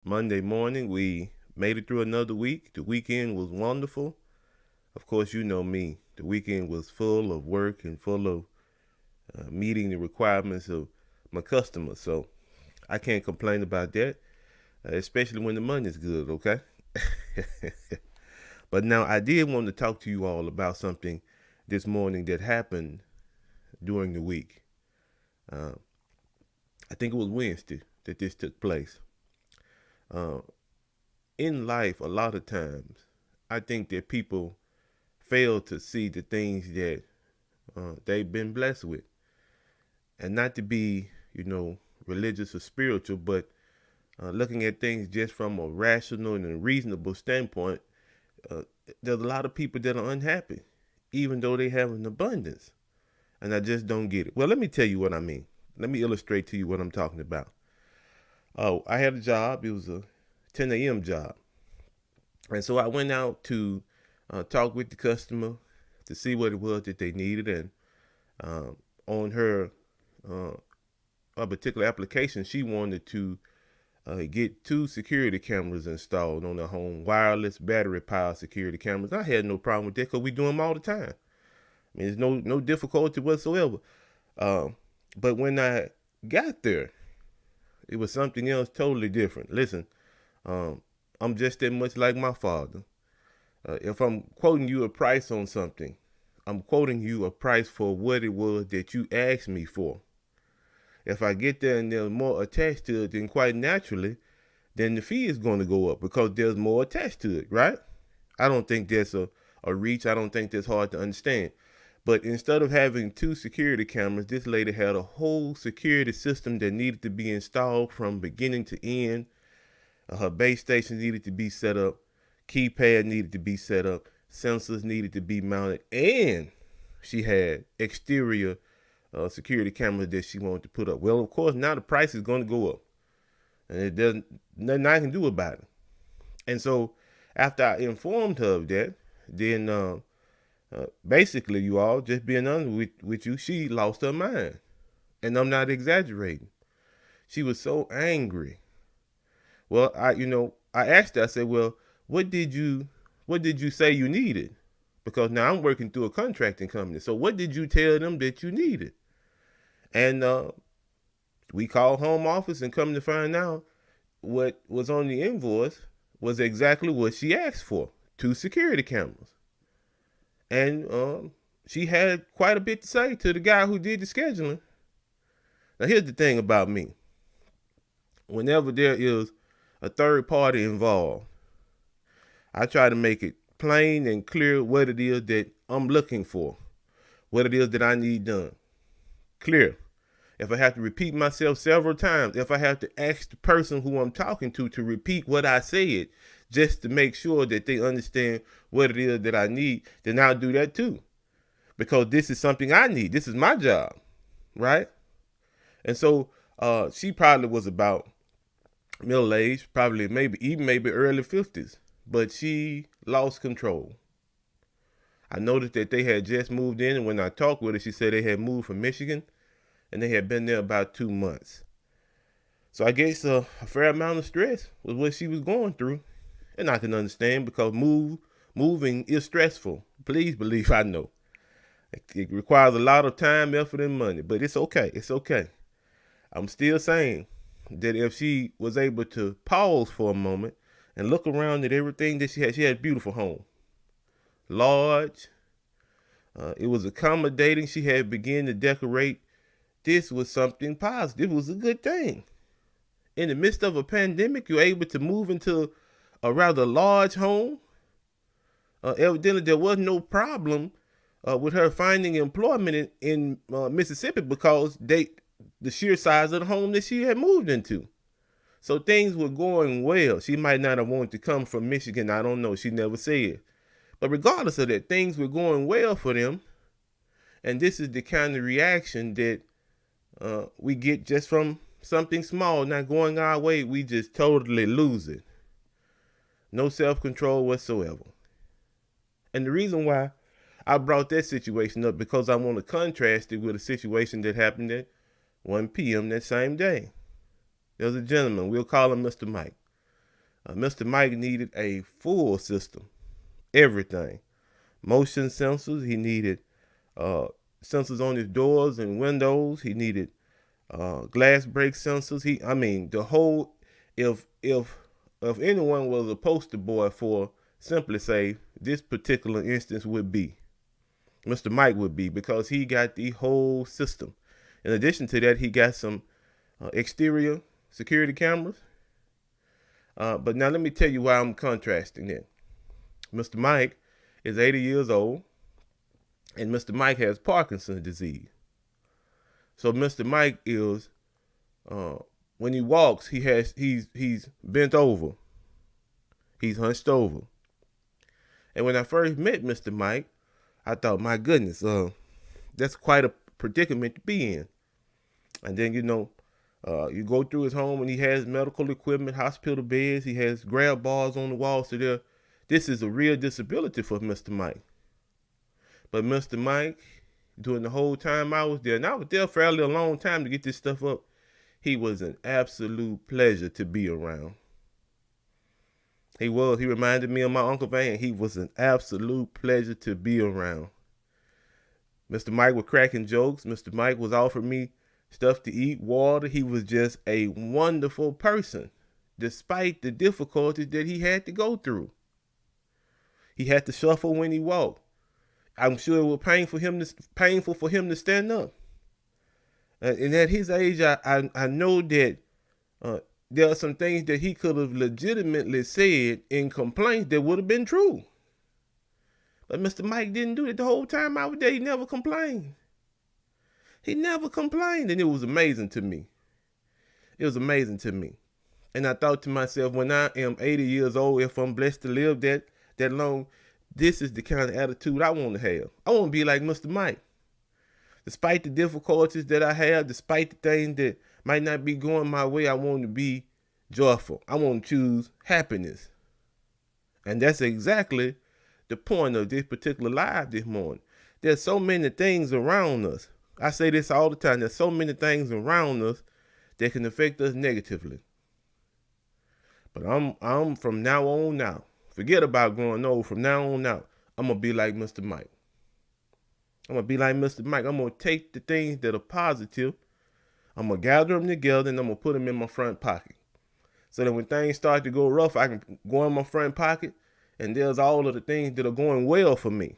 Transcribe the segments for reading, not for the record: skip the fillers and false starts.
Monday morning. We made it through another week. The weekend was wonderful. Of course, you know me. The weekend was full of work and full of meeting the requirements of my customers. So I can't complain about that, especially when the money's good, okay? But now I did want to talk to you all about something this morning that happened during the week. Uh, I think it was Wednesday that this took place. Uh, in life, a lot of times, I think that people fail to see the things that they've been blessed with. And not to be, religious or spiritual, but looking at things just from a rational and a reasonable standpoint, uh, there's a lot of people that are unhappy, even though they have an abundance. And I just don't get it. Well, let me tell you what I mean. Let me illustrate to you what I'm talking about. Oh, I had a job. It was a 10 a.m. job. And so I went out to talk with the customer to see what it was that they needed. And um, on her uh, a particular application, she wanted to get two security cameras installed on her home, wireless battery powered security cameras. I had no problem with that because we do them all the time. I mean, there's no difficulty whatsoever. Um, but when I got there, it was something else totally different. Listen, um, I'm just that much like my father. If I'm quoting you a price on something, I'm quoting you a price for what it was that you asked me for. If I get there and there's more attached to it, then quite naturally, then the fee is going to go up because there's more attached to it, right? I don't think that's a reach. I don't think that's hard to understand. But instead of having two security cameras, this lady had a whole security system that needed to be installed from beginning to end. Her base station needed to be set up, keypad needed to be set up, sensors needed to be mounted, and she had exterior security cameras that she wanted to put up. Well, of course, now the price is going to go up, and it doesn't nothing I can do about it. And so, after I informed her of that, then basically, you all just being honest with you, she lost her mind, and I'm not exaggerating. She was so angry. Well, I asked her. I said, "Well, what did you what did you say you needed?" Because now I'm working through a contracting company. So what did you tell them that you needed? And we called home office and come to find out what was on the invoice was exactly what she asked for: two security cameras. And she had quite a bit to say to the guy who did the scheduling. Now here's the thing about me: whenever there is a third party involved, I try to make it plain and clear what it is that I'm looking for, what it is that I need done. Clear. If I have to repeat myself several times, if I have to ask the person who I'm talking to repeat what I said just to make sure that they understand what it is that I need, then I'll do that too. Because this is something I need. This is my job, right? And so she probably was about middle age, probably maybe early 50s, but she lost control. I noticed that they had just moved in, and when I talked with her, she said they had moved from Michigan and they had been there about 2 months. So I guess a fair amount of stress was what she was going through, and I can understand because moving is stressful. Please believe I know. It requires a lot of time, effort, and money, but it's okay. It's okay. I'm still saying that if she was able to pause for a moment and look around at everything that she had a beautiful home, large. It was accommodating. She had begun to decorate. This was something positive. It was a good thing. In the midst of a pandemic, you're able to move into a rather large home. Evidently, there was no problem with her finding employment in Mississippi because the sheer size of the home that she had moved into. So things were going well. She might not have wanted to come from Michigan. I don't know. She never said. But regardless of that, things were going well for them. And this is the kind of reaction that we get just from something small not going our way. We just totally lose it. No self-control whatsoever. And the reason why I brought that situation up because I want to contrast it with a situation that happened at 1 p.m. that same day. There was a gentleman, we'll call him Mr. Mike. Mr. Mike needed a full system, everything. Motion sensors. He needed uh, sensors on his doors and windows. He needed glass break sensors. I mean, the whole. If anyone was a poster boy for SimpliSafe, this particular instance would be Mr. Mike would be, because he got the whole system. In addition to that, he got some exterior security cameras. But now let me tell you why I'm contrasting that. Mr. Mike is 80 years old, and Mr. Mike has Parkinson's disease. So Mr. Mike is, when he walks, he's bent over, he's hunched over. And when I first met Mr. Mike, I thought, my goodness, that's quite a predicament to be in. And then, you go through his home and he has medical equipment, hospital beds, he has grab bars on the wall. So this is a real disability for Mr. Mike. But Mr. Mike, during the whole time I was there, and I was there fairly a long time to get this stuff up, he was an absolute pleasure to be around. He reminded me of my Uncle Van. He was an absolute pleasure to be around. Mr. Mike was cracking jokes. Mr. Mike was offering me stuff to eat, water. He was just a wonderful person, despite the difficulties that he had to go through. He had to shuffle when he walked. I'm sure it was painful for him to stand up. And at his age, I know that there are some things that he could have legitimately said in complaints that would have been true. But Mr. Mike didn't do it the whole time I was there. He never complained. He never complained, and it was amazing to me. It was amazing to me. And I thought to myself, when I am 80 years old, if I'm blessed to live that long, this is the kind of attitude I want to have. I want to be like Mr. Mike. Despite the difficulties that I have, despite the things that might not be going my way, I want to be joyful. I want to choose happiness. And that's exactly the point of this particular live this morning. There's so many things around us. I say this all the time. There's so many things around us that can affect us negatively. But I'm from now on now. Forget about growing old. From now on out, I'm going to be like Mr. Mike. I'm going to be like Mr. Mike. I'm going to take the things that are positive, I'm going to gather them together, and I'm going to put them in my front pocket. So that when things start to go rough, I can go in my front pocket, and there's all of the things that are going well for me.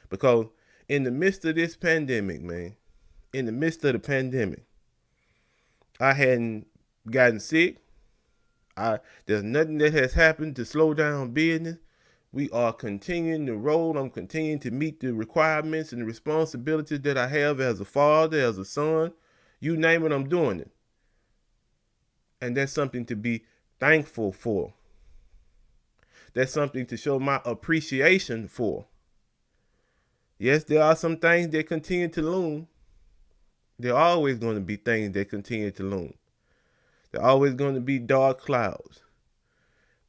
Because in the midst of this pandemic, man, in the midst of the pandemic, I hadn't gotten sick. There's nothing that has happened to slow down business. We are continuing to roll. I'm continuing to meet the requirements and the responsibilities that I have as a father, as a son. You name it, I'm doing it. And that's something to be thankful for. That's something to show my appreciation for. Yes, there are some things that continue to loom. There are always going to be things that continue to loom. There are always going to be dark clouds.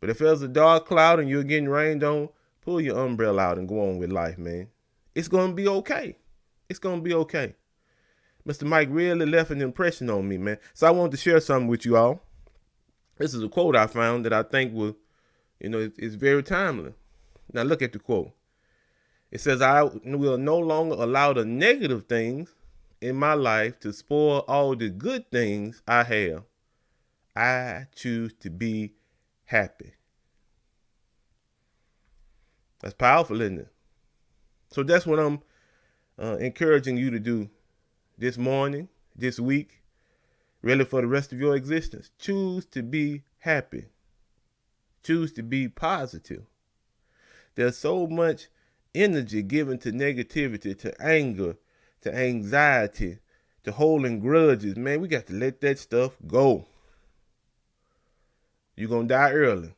But if there's a dark cloud and you're getting rained on, pull your umbrella out and go on with life, man. It's going to be okay. It's going to be okay. Mr. Mike really left an impression on me, man. So I wanted to share something with you all. This is a quote I found that I think it's very timely. Now look at the quote. It says, I will no longer allow the negative things in my life to spoil all the good things I have. I choose to be happy. That's powerful, isn't it? So that's what I'm encouraging you to do this morning, this week, really for the rest of your existence. Choose to be happy. Choose to be positive. There's so much energy given to negativity, to anger, to anxiety, to holding grudges. Man, we got to let that stuff go. You're going to die early.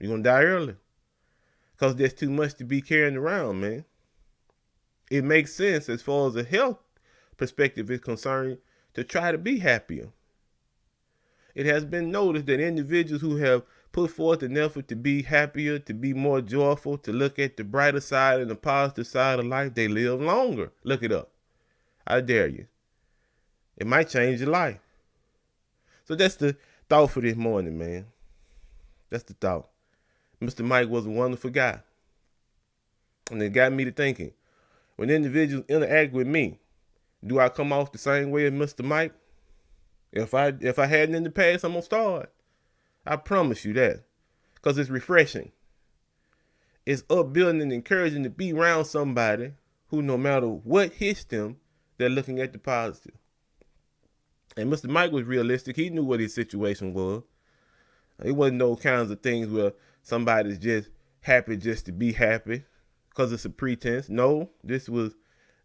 You're going to die early. Because there's too much to be carrying around, man. It makes sense as far as a health perspective is concerned to try to be happier. It has been noticed that individuals who have put forth an effort to be happier, to be more joyful, to look at the brighter side and the positive side of life, they live longer. Look it up. I dare you. It might change your life. So that's Thought for this morning, man. That's the thought. Mr. Mike was a wonderful guy. And it got me to thinking, when individuals interact with me, do I come off the same way as Mr. Mike? If I hadn't in the past, I'm gonna start. I promise you that. Because it's refreshing. It's upbuilding and encouraging to be around somebody who, no matter what hits them, they're looking at the positive. And Mr. Mike was realistic. He knew what his situation was. It wasn't no kinds of things where somebody's just happy just to be happy because it's a pretense. No, this was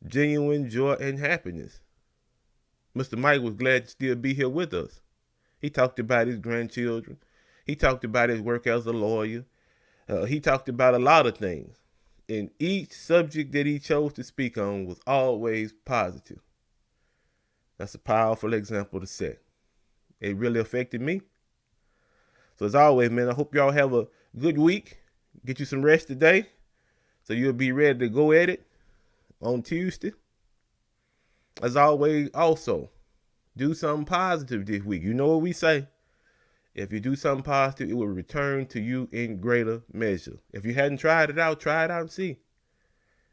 genuine joy and happiness. Mr. Mike was glad to still be here with us. He talked about his grandchildren. He talked about his work as a lawyer. He talked about a lot of things. And each subject that he chose to speak on was always positive. That's a powerful example to set. It really affected me. So as always, man, I hope y'all have a good week. Get you some rest today so you'll be ready to go at it on Tuesday. As always, also, do something positive this week. You know what we say. If you do something positive, it will return to you in greater measure. If you hadn't tried it out and see.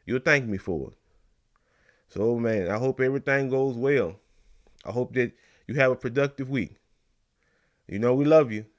You'll thank me for it. So, man, I hope everything goes well. I hope that you have a productive week. You know we love you.